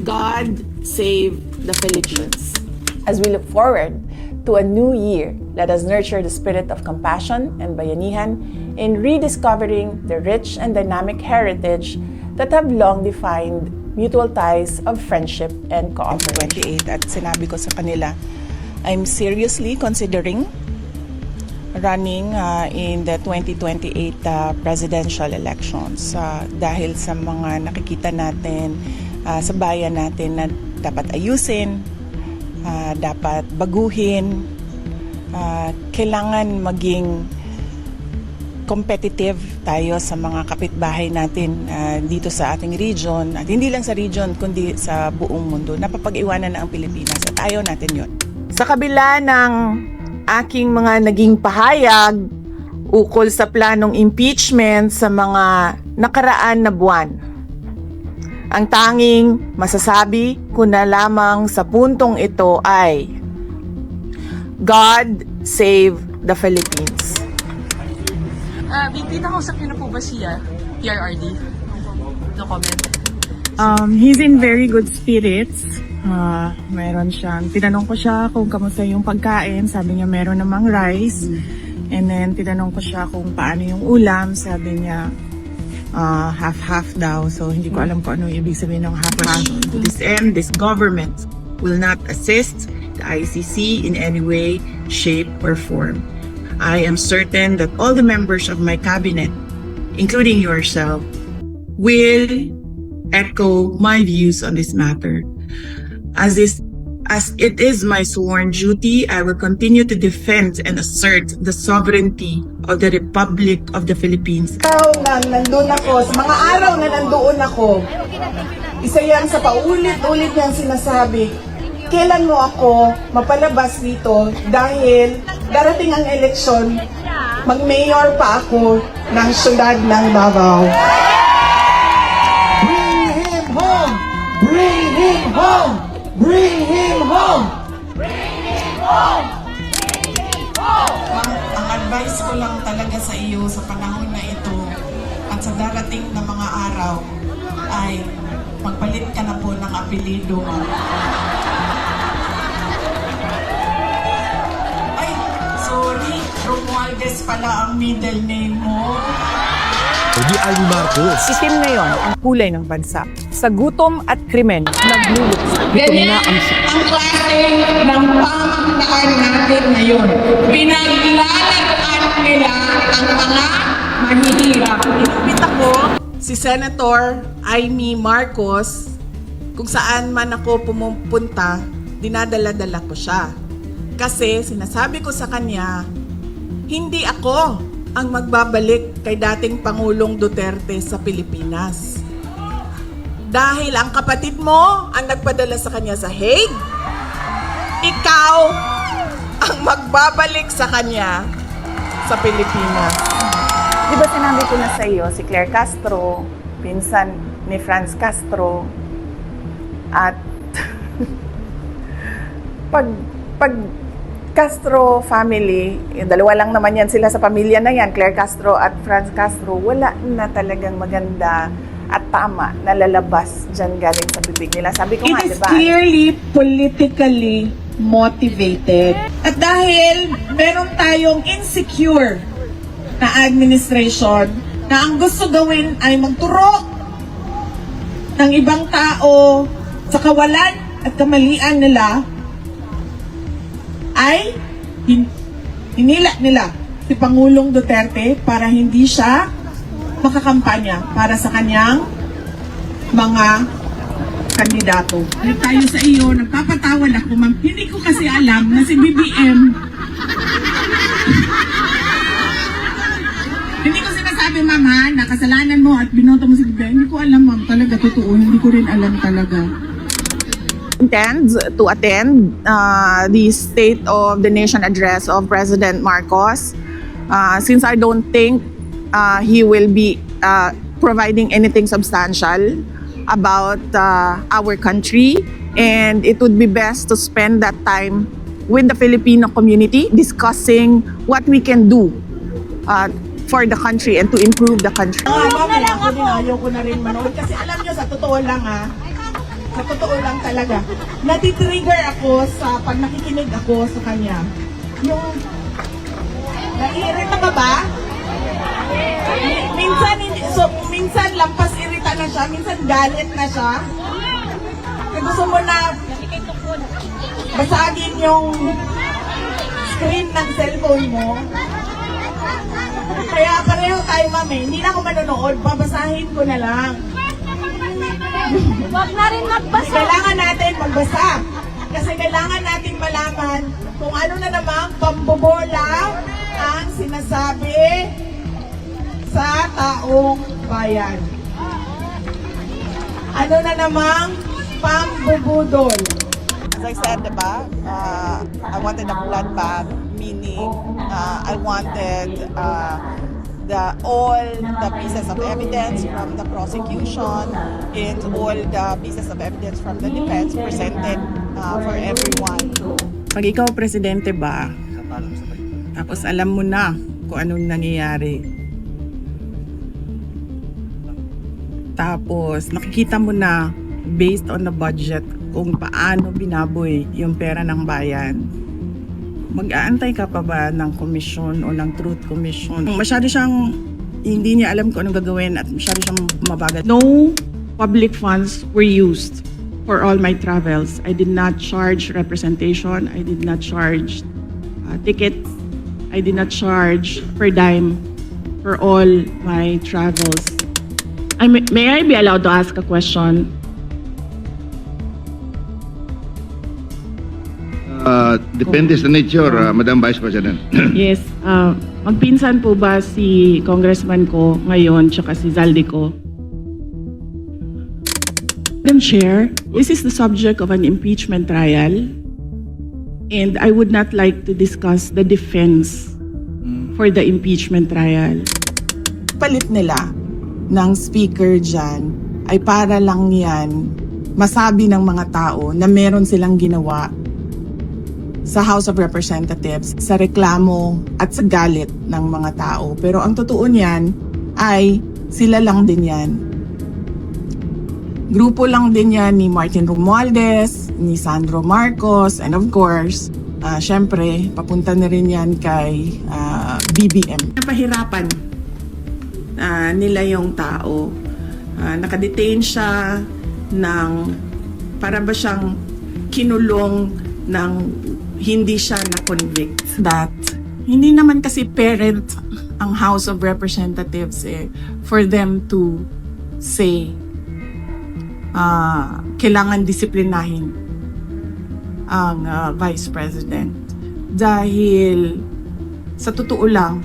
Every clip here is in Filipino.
God save the Philippines. As we look forward to a new year, let us nurture the spirit of compassion and bayanihan in rediscovering the rich and dynamic heritage that have long defined mutual ties of friendship and cooperation. 28 at sinabi ko sa kanila, I'm seriously considering running in the 2028 presidential elections dahil sa mga nakikita natin sa bayan natin na dapat ayusin, dapat baguhin, kailangan maging competitive tayo sa mga kapitbahay natin dito sa ating region at hindi lang sa region kundi sa buong mundo. Napapag-iwanan na ang Pilipinas at ayaw natin yon. Sa kabila ng aking mga naging pahayag ukol sa planong impeachment sa mga nakaraan na buwan, ang tanging masasabi ko na lamang sa puntong ito ay God save the Philippines. VP, nakausap niyo na po ba siya? PRRD? No comment? He's in very good spirits. Meron siyang, tinanong ko siya kung kamusta yung pagkain, sabi niya meron namang rice. And then tinanong ko siya kung paano yung ulam, sabi niya half-half daw. So hindi ko alam kung ano yung ibig sabihin ng half-half. To this end, this government will not assist the ICC in any way, shape, or form. I am certain that all the members of my cabinet, including yourself, will echo my views on this matter. As it is my sworn duty, I will continue to defend and assert the sovereignty of the Republic of the Philippines. Nandun ako, sa mga araw na nandoon ako, isa yan sa paulit-ulit niyang sinasabi, kailan mo ako mapalabas dito dahil darating ang eleksyon, mag-mayor pa ako ng syudad ng Davao. Bring him home! Bring him home! Bring him home! Bring him home! Ang advice ko lang talaga sa iyo sa panahon na ito at sa darating na mga araw ay magpalit ka na po ng apelido mo. Ay, sorry, Romualdez pala ang middle name mo. Rudy Alvin Marcos. Itim ngayon ang kulay ng bansa. Sa gutom at krimen, nagluluksa. Ito na ang Ang klase ng pamahalaan natin ngayon. Pinaglalagyan nila ang mga mahihirap. Inupit ako si Senator Amy Marcos, kung saan man ako pumupunta, dinadala-dala ko siya. Kasi sinasabi ko sa kanya, hindi ako ang magbabalik kay dating Pangulong Duterte sa Pilipinas. Dahil ang kapatid mo ang nagpadala sa kanya sa Hague, ikaw ang magbabalik sa kanya sa Pilipinas. Di ba sinabi ko na sa iyo, si Claire Castro, pinsan ni Franz Castro, at pag Castro family, yung dalawa lang naman yan sila sa pamilya na yan, Claire Castro at Franz Castro, wala na talagang maganda at tama na lalabas dyan galing sa bibig nila. Sabi ko nga, It is diba? clearly politically motivated. At dahil meron tayong insecure na administration na ang gusto gawin ay magturo ng ibang tao sa kawalan at kamalian nila, ay hinila nila si Pangulong Duterte para hindi siya makakampanya para sa kanyang mga kandidato. Tayo sa iyo, nagpapatawan ako, ma'am. Hindi ko kasi alam na si BBM hindi ko sinasabi, ma'am, ha, na kasalanan mo at binoto mo si BBM. Hindi ko alam, ma'am, talaga, totoo. Hindi ko rin alam talaga. Intends to attend the State of the Nation address of President Marcos. Since I don't think he will be providing anything substantial about our country, and it would be best to spend that time with the Filipino community discussing what we can do for the country and to improve the country. Mami, ako din ayaw ko na rin manood. Kasi alam nyo, sa totoo lang sa totoo lang talaga, natitrigger ako sa pag nakikinig ako sa kanya. Yung, naiirita ka ba? Minsan lampas irita na siya, minsan galit na siya. Gusto mo na basagin yung screen ng cellphone mo. Kaya pareho tayo, mami. Hindi na ako manonood. Babasahin ko na lang. Huwag na rin magbasa. Kailangan natin magbasa. Kasi kailangan natin malaman kung ano na namang pambobola ang sinasabi sa taong bayan. Ano na namang pambubudol. As I said, diba, I wanted a bloodbath, meaning I wanted all the pieces of evidence from the prosecution and all the pieces of evidence from the defense presented for everyone. Pag ikaw presidente ba, tapos alam mo na kung anong nangyayari. Tapos nakikita mo na based on the budget kung paano binaboy yung pera ng bayan. Mag-aantay ka pa ba ng commission o ng truth commission? Masyado siyang hindi niya alam kung anong gagawin at masyado siyang mabagal. No public funds were used for all my travels. I did not charge representation. I did not charge tickets. I did not charge per dime for all my travels. May I be allowed to ask a question? Depende sa nature, Madam Vice President. Yes. Magpinsan po ba si Congressman ko ngayon tsaka si Zaldi ko? Madam Chair, this is the subject of an impeachment trial and I would not like to discuss the defense for the impeachment trial. Palit nila ng speaker dyan ay para lang yan masabi ng mga tao na meron silang ginawa sa House of Representatives, sa reklamo at sa galit ng mga tao. Pero ang totoo niyan ay sila lang din yan. Grupo lang din yan ni Martin Romualdez, ni Sandro Marcos, and of course, syempre, papunta na rin yan kay BBM. Napahirapan nila yung tao. Nakadetain siya ng para ba siyang kinulong ng hindi siya na-convict. That hindi naman kasi parent ang House of Representatives for them to say kailangan disiplinahin ang Vice President. Dahil sa totoo lang,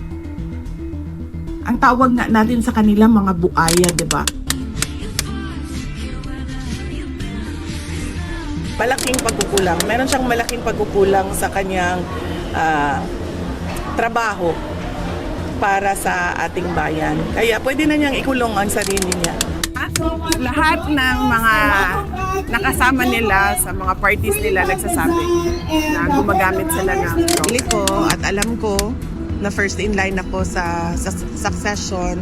ang tawag nga natin sa kanila mga buaya, di ba? Malaking pagkukulang. Meron siyang malaking pagkukulang sa kanyang trabaho para sa ating bayan. Kaya pwede na niyang ikulong ang sarili niya. Lahat ng mga nakasama nila sa mga parties nila nagsasabi na gumagamit sila ng sarili ko at alam ko na first in line ako sa succession.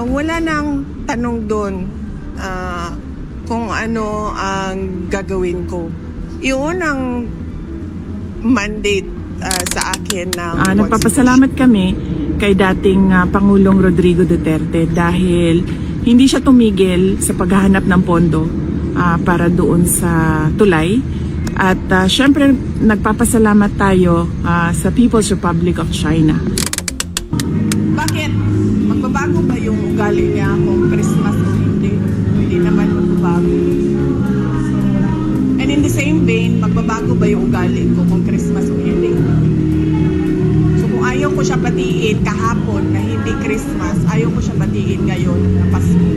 Wala nang tanong doon kung ano ang gagawin ko. Yun ang mandate sa akin ng Nagpapasalamat kami kay dating Pangulong Rodrigo Duterte dahil hindi siya tumigil sa paghahanap ng pondo para doon sa tulay. At syempre nagpapasalamat tayo sa People's Republic of China. Bakit? Magbabago ba yung ugali niya kung Christmas o hindi? Hindi naman magbabago. And in the same vein, magbabago ba yung ugali ko kung Christmas o hindi? So kung ayaw ko siya batiin kahapon na hindi Christmas, ayaw ko siya batiin ngayon na Pasko.